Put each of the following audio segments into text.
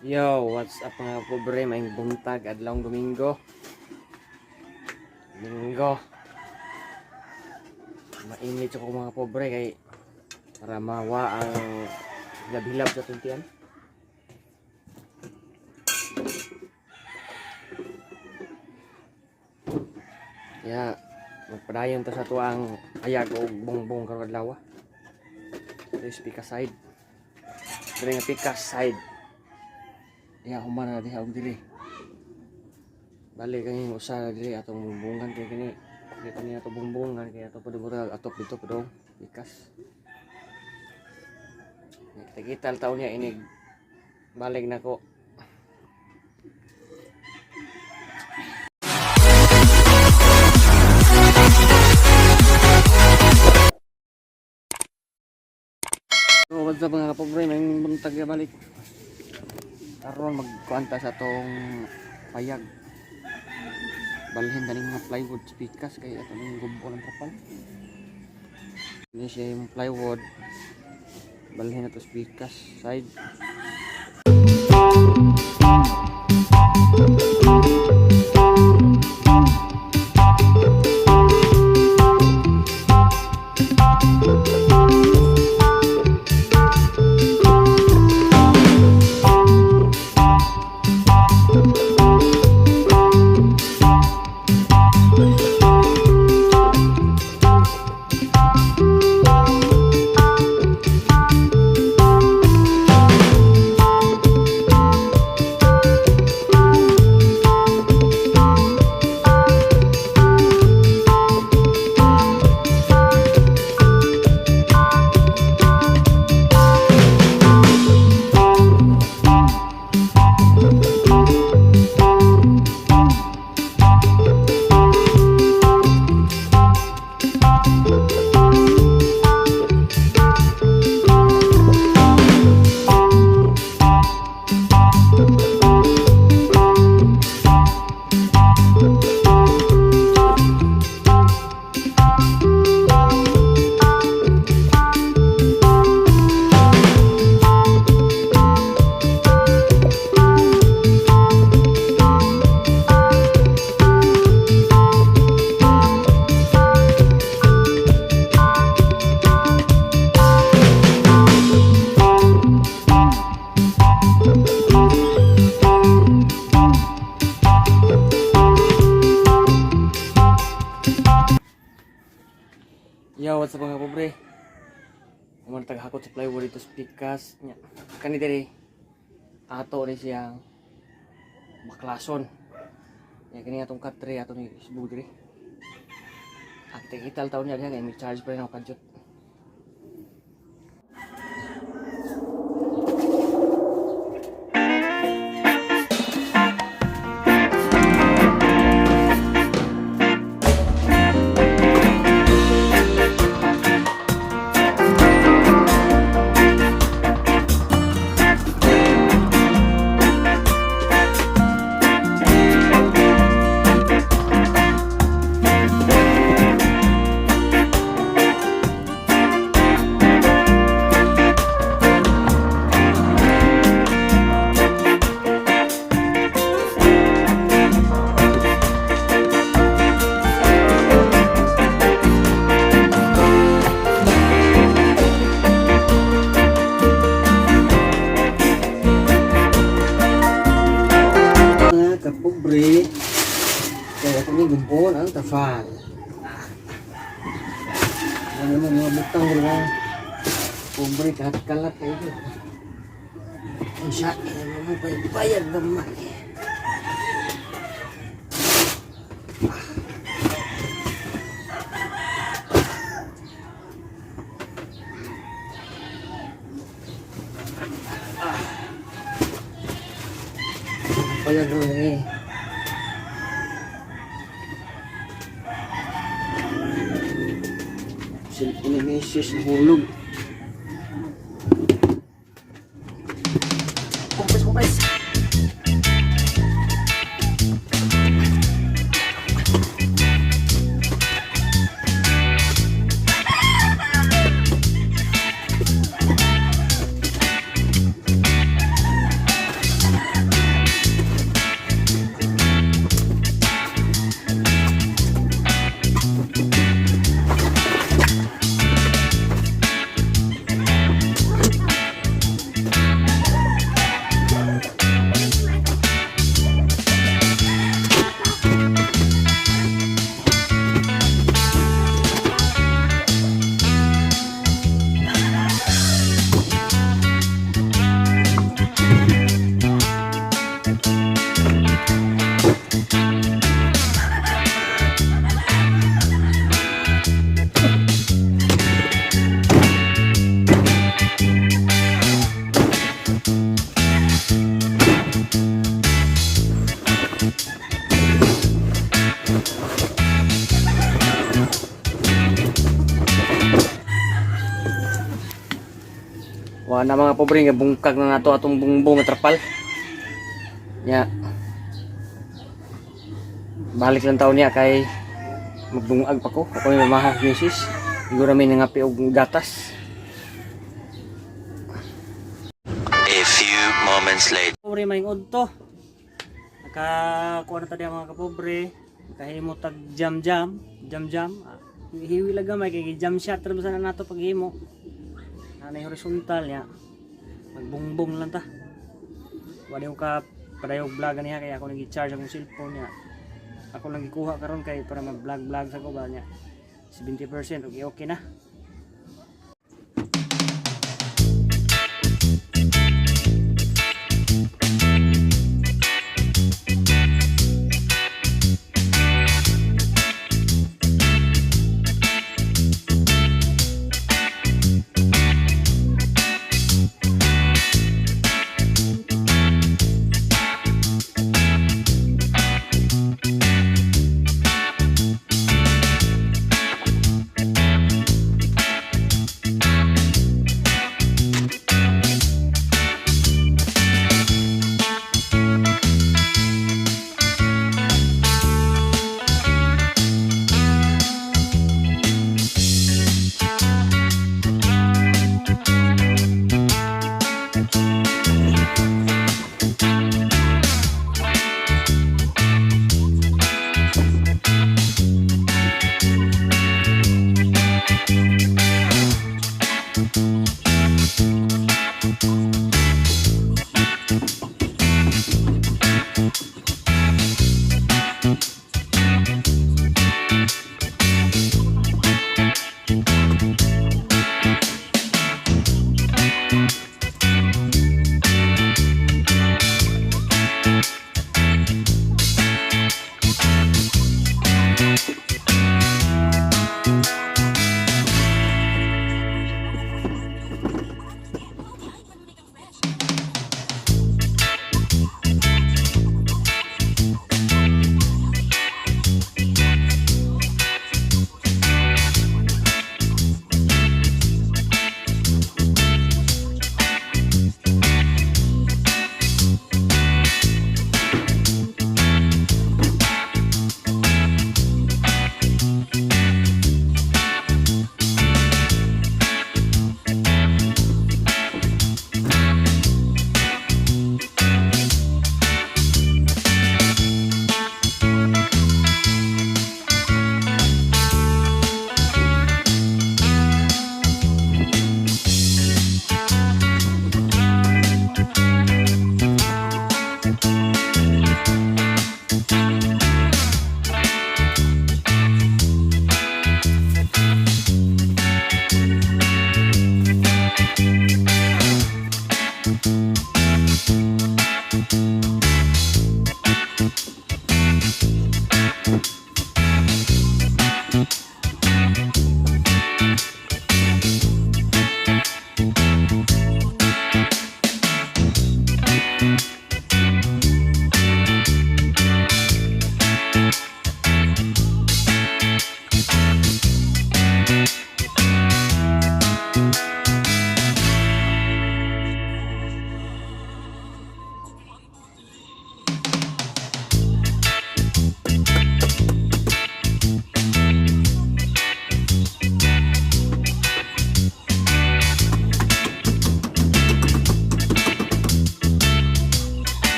Yo, what's up mga pobre? Maing buntag, adlawng Domingo. Mainit ako mga pobre kay para mawa ang hilab-hilab sa tuntian. Ya, magpadayon ta sa tuang ayag o bongbong karong adlaw. This pika side. Diri nga pika side. Ya, humana na diha og diri. Balik kang usa diri atong bumbungan kay kini. Dito niya ato bumbungan kay ato padung atop dito padung pikas. Kita taon niya inig balik na ko. So, what's up mga kapobre? May buntag na balik. Karon magkuanta sa tong payag. Balhin tani mga plywood pikas kay ato ning gubo ng trapal. Ini siya yung plywood. Balhin na to pikas side. Yo, what's up mga pobre? Kuman taghakot sa plywood dito sa pikas nya. Kani diri ato ni siyang baklason. Ya kini atong katre ato ni isbug diri. At ital taon niya diha kay may charge pa rin ako kadjot. Pobre kaya kami gumpon ang tafal. Ano naman mga butang wala. Pobre kalat-kalat kayo. Ang siya naman bayad naman. Bayad naman eh. Indonesia hulog. Kumpres. Wala na mga pobre nga bungkag na nato atong bungbong nga trapal. Nya. Balik lang taon niya kay magbungag pa ko. Ako yung mamahal misis. Siguro may nangapi og gatas. A few moments later. Pobre maingod to. Nakakuha na tayo mga kapobre. Kahimo tag jam-jam. Hiwi lang gamay kay jam shot ra na nato paghimo. Nanay horizontal ya. Magbungbong lang ta. Wala yung ka padayog vlog niya kaya ako nag-charge akong cellphone niya. Ako lang gikuha karon kay para mag-vlog sa ko ba niya. 70% okay na.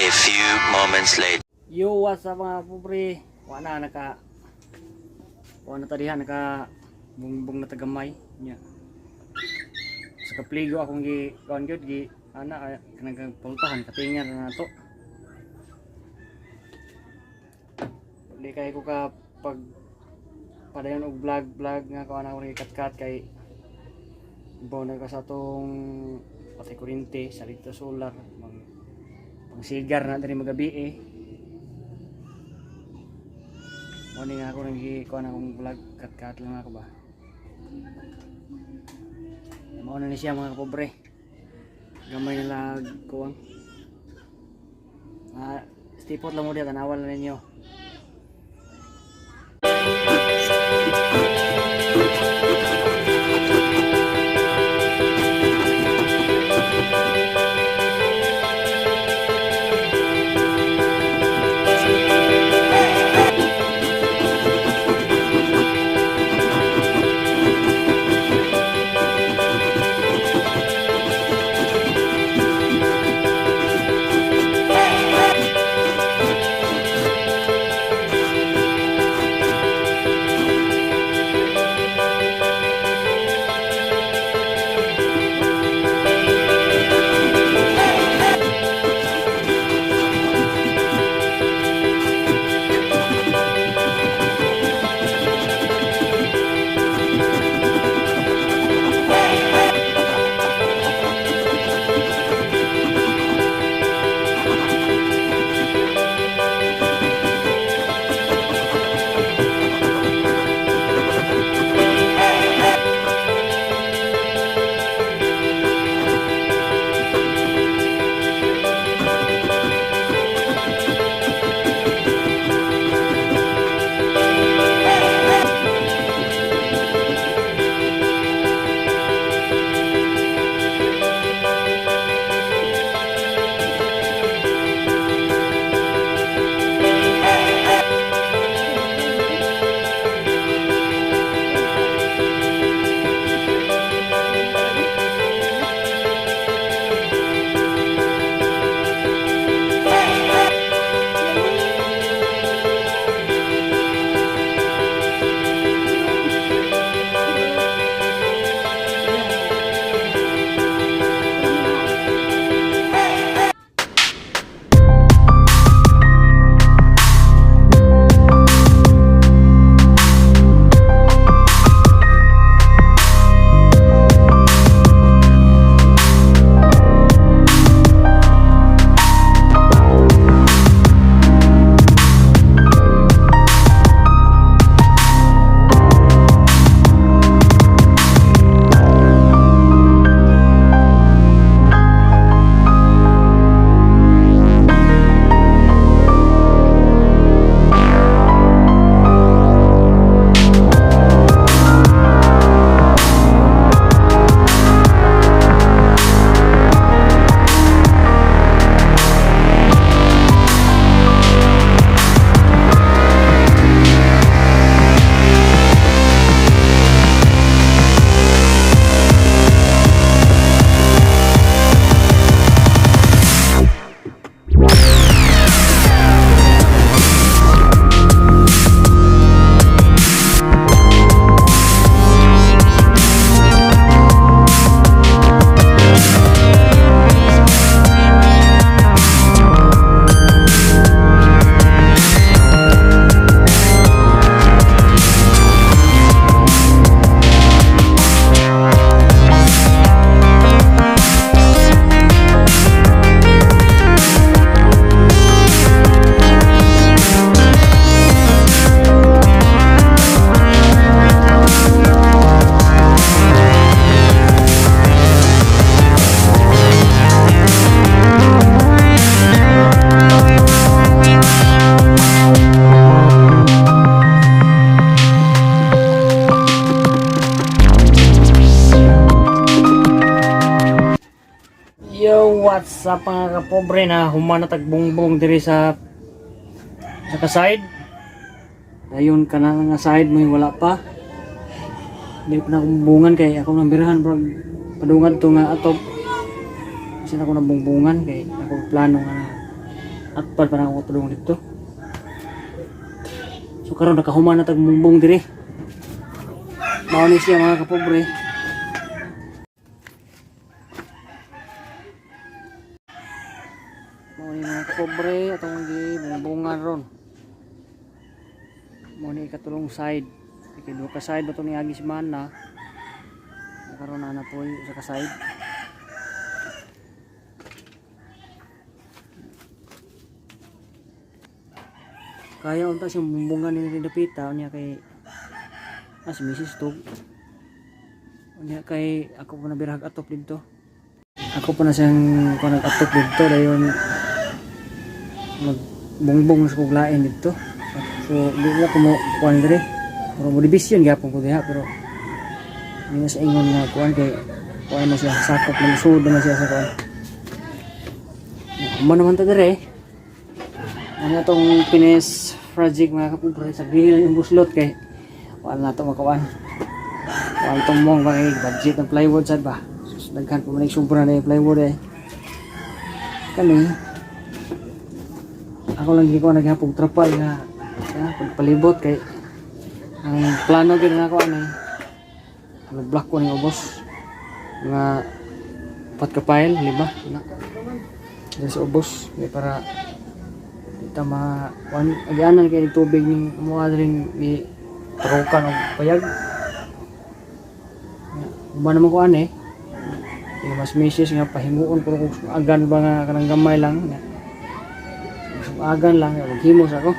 A few moments later. Yo, what's up mga pobre? Wala na tadihan naka bungbong na tagamay nya. Sa kapligo akong gi kaon gyud gi ana kanang pultahan katingan na nato. Di kay ko ka pag padayon og vlog nga ko ana ko kat kay ibaw na ka sa tong patay kuryente sa dito solar pang sigar na diri magabi eh. Muni nga ako nang kuha na akong vlog, kat lang ako ba. Mauna na siya mga kapobre. Gamay na lag kuwang. Stipot lang mo diya, tanawal na ninyo. sa mga kapobre na humana tagbongbong diri sa kaside. Dayon ka na nga side mo yung wala pa. Hindi pa na kumbungan kay ako nang birahan bro. Padungad to nga atop. Kasi ako nabungbungan kay ako plano nga atpad pa na ako padungad dito. So karon nakahumana tagbongbong diri. Mao ni siya mga kapobre. Mao ni mga kapobre atong gibungbungan ron. Mao ni katulong side. Ikidua ka side ba to ni agi si Mana. Karon na po sa ka side. Kaya unta siyang bumbungan ni Dapita niya kay si Mrs. Tug. Niya kay ako pa na birag atop dito. Ako pa na siyang nag-atop dito dayon magbungbong sa kuglain dito. So di na ko mo kuan dire. Pero mo division gyapon ko diha pero hindi na sa ingon nga kuan kay kuan na siya sakop ng sud na siya sa kuan. Mo naman ta dire. Ano tong finish project mga kapobre sa grill yung buslot kay wala na to makawan. Wala tong mong kay budget ng plywood sad ba. Daghan po man sobra na yung plywood eh. Kami ako lang giko naghapog trapal nga pagpalibot kay ang plano gid na ako nag-block ko ning ubos mga 4 ka pile 5 na sa ubos para kita ma agianan kay tubig ning mga ring ni tarukan og payag. Ba naman ko yung mas misis nga pahimuon ko kung agan ba nga kanang gamay lang agan lang maghimos ako.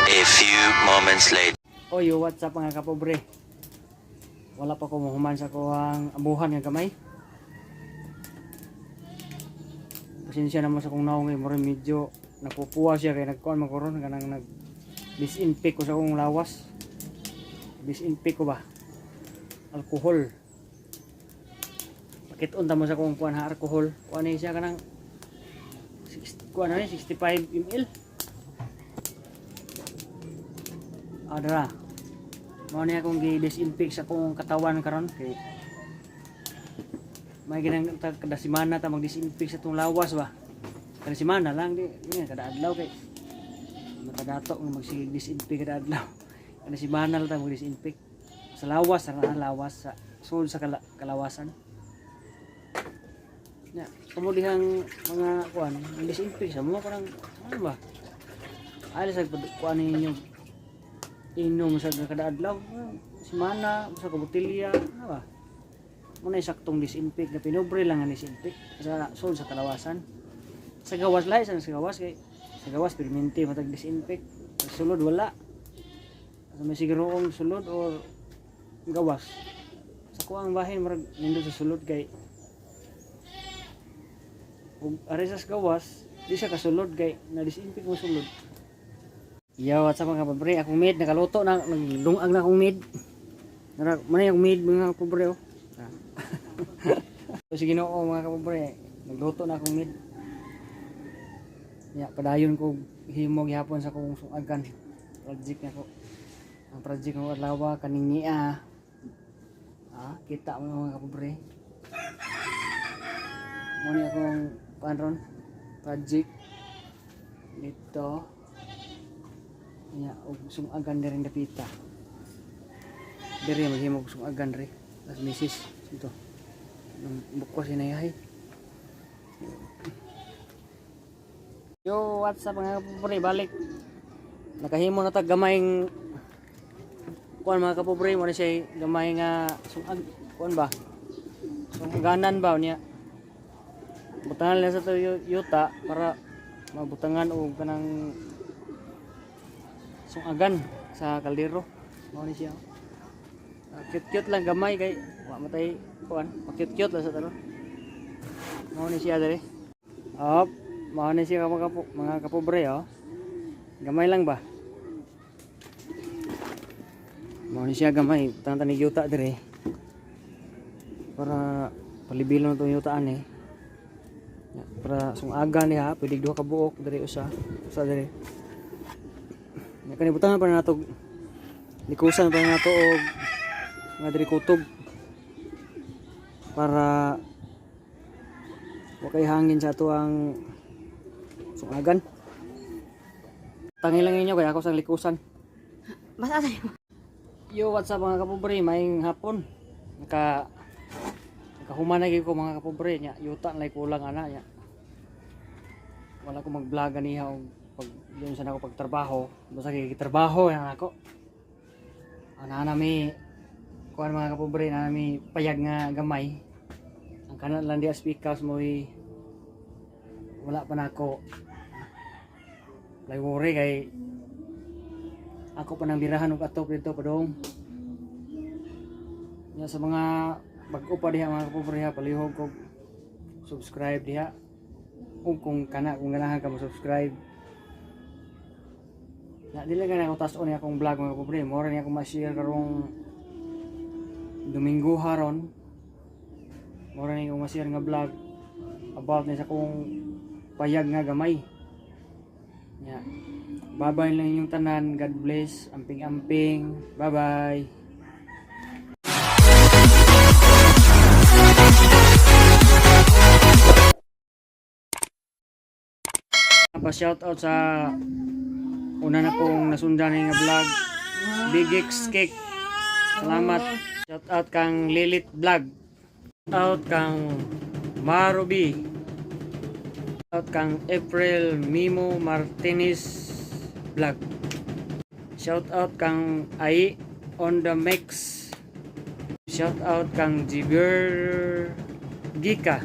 A few moments later. Oyo, what's up mga kapobre? Wala pa ko mahuman sa kuhang abuhan nga gamay. Pasensya naman sa kong naong mo rin medyo napupuwa siya kaya nagkuhan magkaroon kanang nag-disinfect ko sa kong lawas. Disinfect ko ba? Alcohol. Pakit unta mo sa kung kuan ha alcohol. Kuan siya kanang 65 ml. Adra. Mao ni akong gi-disinfect sa kong katawan karon kay may ginang kada semana ta mag-disinfect sa tong lawas ba. Kada semana lang di kada adlaw kay matadato nga mag-disinfect kada adlaw. Kada semana lang ta mag-disinfect sa lawas sa sulod sa kalawasan. Ya, kamudihang mga kuan, disinfect sa mo parang ano ba? Ay sa kuan ninyo inom sa kada adlaw, semana sa kabutilya, ano ba? Muna saktong disinfect na pinobre lang ang disinfect sa sulod sa kalawasan. Sa gawas lahi sa gawas kay sa gawas perminti matag disinfect. Sa sulod wala. Sa may siguro kong sulod or gawas sa kuang bahin marag nindot sa sulod kay ug ari sa gawas di siya kasulod kay na disinfect mo sulod. Yo, what's up mga kapobre, akong maid nakaluto na nagdungag na akong maid nara manay akong maid mga kapobre oh. So sige no mga kapobre, nagluto na akong maid ya padayon ko himog gihapon sa kong sungagan project nako. Ang project ng adlaw kaning niya. Kita mo mga kapobre. Muna akong panron project dito. Ya, sungagan na rin Dapita. Diri maghimog sungagan rin. Las misis ito. Nang bukwas inayahay. Yo, what's up mga kapobre, balik. Nakahimo na tag gamayng kuan mga kapobre mo na siya gamay nga sungag kuan ba sunganan ba niya butangan lang sa to yuta para mabutangan og kanang sungagan sa kaldero mo ni siya cute lang gamay kay wa matay kuan cute lang sa talo mo ni siya dere op mo ni siya mga kapobre oh gamay lang ba. Mao ni siya gamay tang tanig yuta dire para palibilo na itong yutaan eh. Para sungagan niya, pwede duha ka buok, dari usa dari. Kanibutan pa na nato, likusan pa na nato og nga dari kutog para wakay hangin sa ato ang sungagan. Tangi lang ninyo kaya ako sa likusan. Basta tayo. Yo, what's up mga kapobre, maing hapon. Nakahuman na ko mga kapobre nya, yuta na kulang ana nya. Wala ko mag-vlog aniha og pag yun sa ako pagtrabaho, basta gitrabaho yan ako. Ana nami kuan mga kapobre na nami payag nga gamay. Ang kanan lang di speakers mo wala pa na ako. Lay worry kay ako pa nang birahan og atop dito padong. Ya sa mga bag-o pa diha mga kapobre ha, palihog ko subscribe diha. Kung ganahan ka mo subscribe. Na dili ka na ako tas-on akong vlog mga kapobre, more ni ako ma-share karong Domingo haron. More ni ako ma-share nga vlog about ni sa kong payag nga gamay. Ya. Bye-bye lang inyong tanan. God bless. Amping-amping. Bye-bye. Pa-shoutout sa una na kong nasundan nga vlog, Big X Cake. Salamat. Shoutout kang Lilith Vlog. Shoutout kang Marubi. Shoutout kang April Mimo Martinez Vlog. Shoutout kang Ai on the Mix. Shoutout kang Jiber Gika.